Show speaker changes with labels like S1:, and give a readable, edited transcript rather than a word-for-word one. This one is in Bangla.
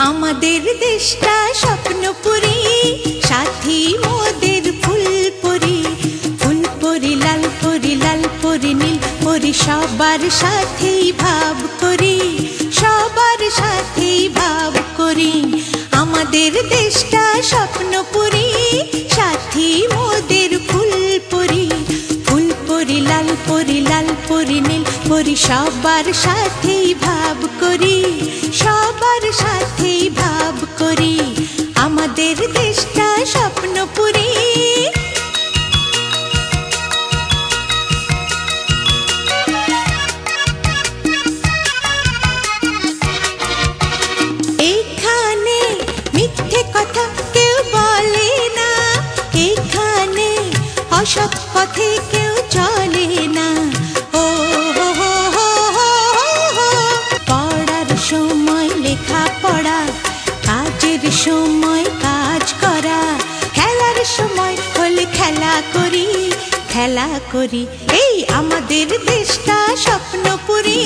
S1: আমাদের দেশটা স্বপ্নপুরী, সাথী মোদের ফুলপুরি। ফুলপুরি লাল পরি, লাল পরি নীল পরি, সবার সাথেই ভাব করি, সবার সাথেই ভাব করি। আমাদের দেশটা স্বপ্নপুরী, সাথী মোদের ফুলপুরি। ফুলপুরি লাল পরি, লাল পরি নীল পরি, সবার সাথেই ভাব করি, সবার সাথেই ভাব করি। আমাদের দেশটা স্বপ্নপুরী। এইখানে মিথ্যে কথা কেউ বলে না, এইখানে অসৎ পথে কেউ চলে না। ও হো হো হো হো হো, পড়ার সময় লেখা পড়া, কাজের সময় কাজ করা, খেলার সময় হলে খেলা করি, খেলা করি। এই আমাদের দেশটা স্বপ্নপুরী।